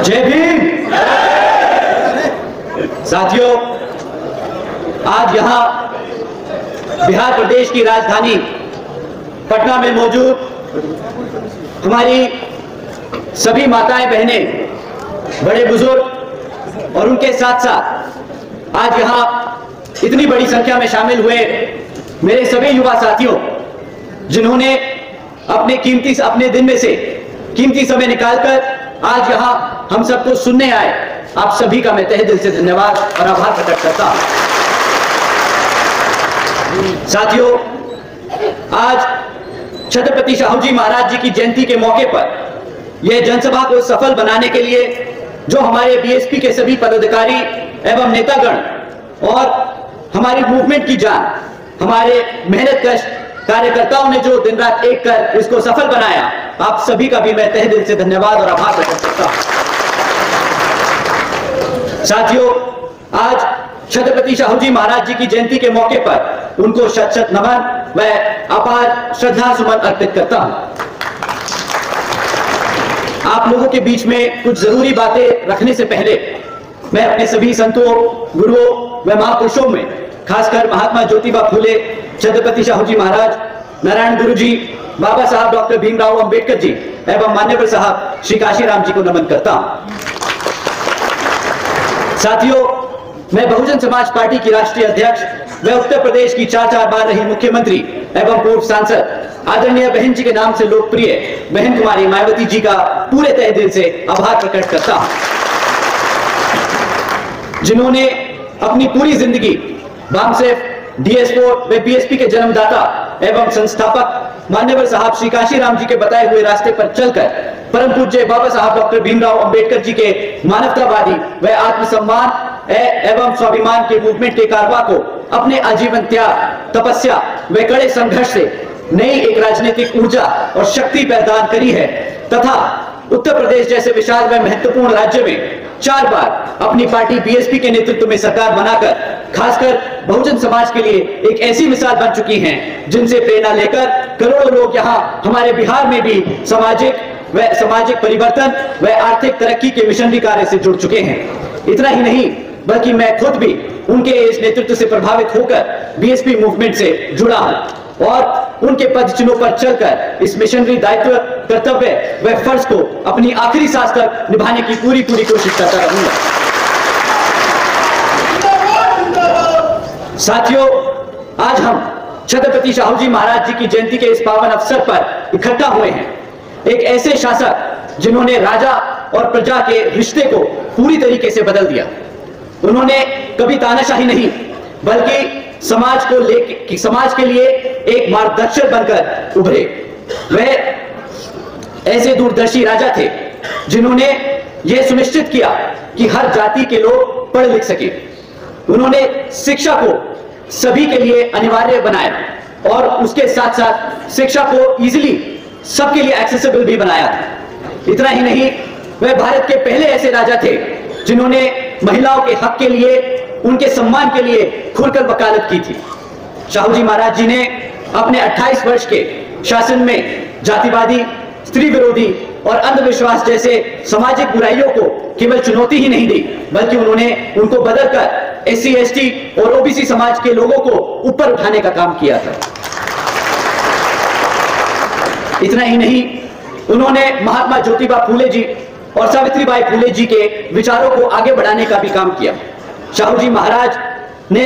जय भीम। साथियों, आज यहां बिहार प्रदेश की राजधानी पटना में मौजूद हमारी सभी माताएं बहनें, बड़े बुजुर्ग और उनके साथ साथ आज यहां इतनी बड़ी संख्या में शामिल हुए मेरे सभी युवा साथियों, जिन्होंने अपने दिन में से कीमती समय निकालकर आज यहां हम सबको सुनने आए, आप सभी का मैं तहे दिल से धन्यवाद और आभार प्रकट करता हूं। साथियों, आज छत्रपति शाहू जी महाराज जी की जयंती के मौके पर यह जनसभा को सफल बनाने के लिए जो हमारे बीएसपी के सभी पदाधिकारी एवं नेतागण और हमारी मूवमेंट की जान, हमारे मेहनतकश कार्यकर्ताओं ने जो दिन रात एक कर इसको सफल बनाया, आप सभी का भी मैं तहे दिल से धन्यवाद और आभार प्रकट करता हूं। साथियों, आज छत्रपति शाहू जी महाराज जी की जयंती के मौके पर उनको शत शत नमन व अपार श्रद्धा सुमन अर्पित करता हूं। आप लोगों के बीच में कुछ जरूरी बातें रखने से पहले मैं अपने सभी संतों, गुरुओं व महापुरुषों में खासकर महात्मा ज्योतिबा फूले, छत्रपति शाहू जी महाराज, नारायण गुरु जी, बाबा साहब डॉक्टर भीमराव अंबेडकर जी एवं मान्यवर साहब श्री काशीराम जी को नमन करता हूं। साथियों, मैं बहुजन समाज पार्टी की राष्ट्रीय अध्यक्ष व उत्तर प्रदेश की 4 बार रही मुख्यमंत्री एवं पूर्व सांसद आदरणीय बहन जी के नाम से लोकप्रिय बहन कुमारी मायावती जी का पूरे तहे दिल से आभार प्रकट करता हूं, जिन्होंने अपनी पूरी जिंदगी बामसेफ, डीएस4 व बीएसपी के जन्मदाता एवं संस्थापक मान्यवर साहब श्री काशीराम जी के बताए हुए रास्ते पर चलकर परम पूज्य बाबा साहब डॉक्टर भीमराव अंबेडकर जी के मानवतावादी व आत्मसम्मान एवं स्वाभिमान के मूवमेंट के कारवा को अपने आजीवन त्याग, तपस्या व कड़े संघर्ष से नई एक राजनीतिक ऊर्जा और शक्ति प्रदान करी है तथा उत्तर प्रदेश जैसे विशाल व महत्वपूर्ण राज्य में 4 बार अपनी पार्टी बीएसपी के नेतृत्व में सरकार बनाकर खासकर बहुजन समाज के लिए एक ऐसी मिसाल बन चुकी हैं, जिनसे प्रेरणा लेकर करोड़ों लोग यहां हमारे बिहार में भी सामाजिक परिवर्तन व आर्थिक तरक्की के मिशनरी कार्य से जुड़ चुके हैं। इतना ही नहीं, बल्कि मैं खुद भी उनके इस नेतृत्व से प्रभावित होकर बीएसपी मूवमेंट से जुड़ा हूं और उनके पद चिन्हों पर चलकर इस मिशनरी दायित्व, कर्तव्य व फर्ज को अपनी आखिरी सांस तक निभाने की पूरी कोशिश करता रहूंगा। साथियों, आज हम छत्रपति शाहू जी महाराज जी की जयंती के इस पावन अवसर पर इकट्ठा हुए हैं। एक ऐसे शासक जिन्होंने राजा और प्रजा के रिश्ते को पूरी तरीके से बदल दिया। उन्होंने कभी तानाशाही नहीं, बल्कि समाज के लिए एक मार्गदर्शक बनकर उभरे। वह ऐसे दूरदर्शी राजा थे जिन्होंने यह सुनिश्चित किया कि हर जाति के लोग पढ़ लिख सके। उन्होंने शिक्षा को सभी के लिए अनिवार्य बनाया और उसके साथ साथ शिक्षा को इजीली सबके लिए एक्सेसिबल भी बनाया था। इतना ही नहीं, वह भारत के पहले ऐसे राजा थे जिन्होंने महिलाओं के हक के लिए, उनके सम्मान के लिए खुलकर वकालत की थी। शाहू जी महाराज जी ने अपने 28 वर्ष के शासन में जातिवादी, स्त्री विरोधी और अंधविश्वास जैसे सामाजिक बुराइयों को केवल चुनौती ही नहीं दी, बल्कि उन्होंने उनको बदलकर एससी, एसटी और ओबीसी समाज के लोगों को ऊपर उठाने का काम किया था। इतना ही नहीं, उन्होंने महात्मा ज्योतिबा फूले जी और सावित्रीबाई फूले जी के विचारों को आगे बढ़ाने का भी काम किया। शाहू जी महाराज ने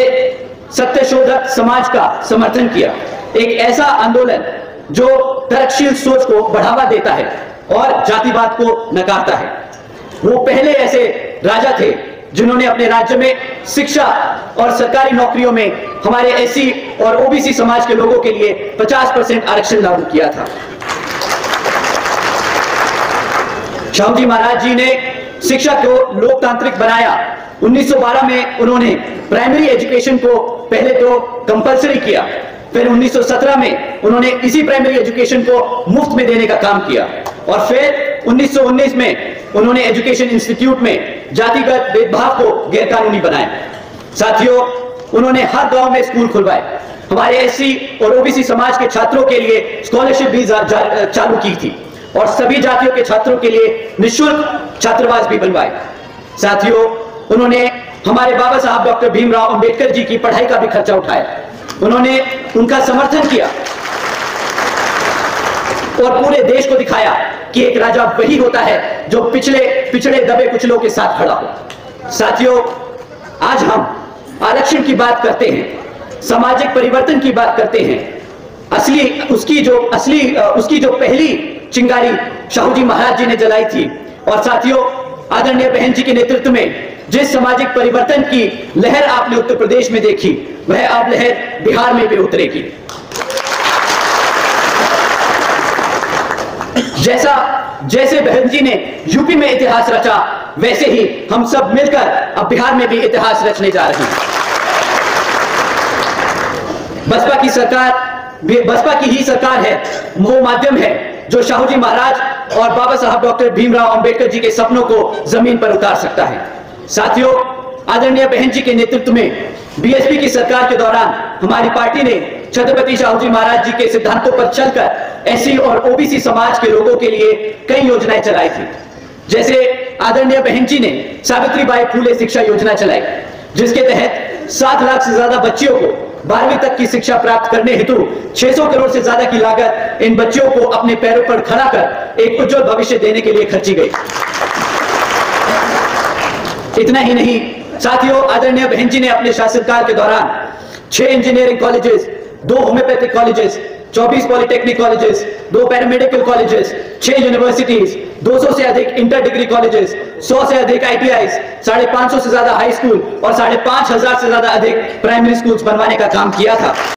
सत्यशोधक समाज का समर्थन किया, एक ऐसा आंदोलन जो तर्कशील सोच को बढ़ावा देता है और जातिवाद को नकारता है। वो पहले ऐसे राजा थे जिन्होंने अपने राज्य में शिक्षा और सरकारी नौकरियों में हमारे एससी और ओबीसी समाज के लोगों के लिए 50% आरक्षण लागू किया था। शाहू जी महाराज जी ने शिक्षा को लोकतांत्रिक बनाया। 1912 में उन्होंने प्राइमरी एजुकेशन को पहले तो कंपलसरी किया, फिर 1917 में उन्होंने इसी प्राइमरी एजुकेशन को मुफ्त में देने का काम किया और फिर 1919 में उन्होंने एजुकेशन इंस्टीट्यूट में जातिगत भेदभाव को गैरकानूनी बनाया। साथियों, उन्होंने हर गांव में स्कूल खुलवाए, हमारे एससी और ओबीसी समाज के छात्रों के लिए स्कॉलरशिप भी चालू की थी और सभी जातियों के छात्रों के लिए निःशुल्क छात्रावास भी बनवाए। साथियों, उन्होंने हमारे बाबा साहब डॉक्टर भीमराव अंबेडकर जी की पढ़ाई का भी खर्चा उठाया। उन्होंने उनका समर्थन किया और पूरे देश को दिखाया कि एक राजा वही होता है जो पिछड़े दबे कुचलों के साथ खड़ा हो। साथियों, आज हम आरक्षण की बात करते हैं, सामाजिक परिवर्तन की बात करते हैं। उसकी जो पहली चिंगारी शाहू जी महाराज जी ने जलाई थी। और साथियों, आदरणीय बहन जी के नेतृत्व में जिस सामाजिक परिवर्तन की लहर आपने उत्तर प्रदेश में देखी, वह अब लहर बिहार में भी उतरेगी। जैसे बहन जी ने यूपी में इतिहास रचा, वैसे ही हम सब मिलकर अब बिहार में भी इतिहास रचने जा रहे हैं। बसपा की ही सरकार है, वो माध्यम है जो शाहू जी महाराज और बाबा साहब डॉक्टर भीमराव अंबेडकर जी के सपनों को जमीन पर उतार सकता है। साथियों, आदरणीय बहन जी के नेतृत्व में बीएसपी की सरकार के दौरान हमारी पार्टी ने छत्रपति शाहू जी महाराज जी के सिद्धांतों पर चलकर एससी और ओबीसी समाज के लोगों के लिए कई योजनाएं चलाई थी। जैसे आदरणीय बहन जी ने सावित्रीबाई फूले शिक्षा योजना चलाई, जिसके तहत 7 लाख से ज्यादा बच्चियों को 12वीं तक की शिक्षा प्राप्त करने हेतु 600 करोड़ से ज्यादा की लागत इन बच्चियों को अपने पैरों पर खड़ा कर एक उज्जवल भविष्य देने के लिए खर्ची गई। इतना ही नहीं साथियों, आदरणीय बहन जी ने अपने शासनकाल के दौरान 6 engineering colleges, 2 homeopathic colleges, 24 polytechnic colleges, 2 paramedical colleges, 6 universities, 200 से अधिक इंटर डिग्री कॉलेजेस, 100 से अधिक आईटीआईज, 550 से ज्यादा हाई स्कूल और 5500 से ज्यादा अधिक प्राइमरी स्कूल्स बनवाने का काम किया था।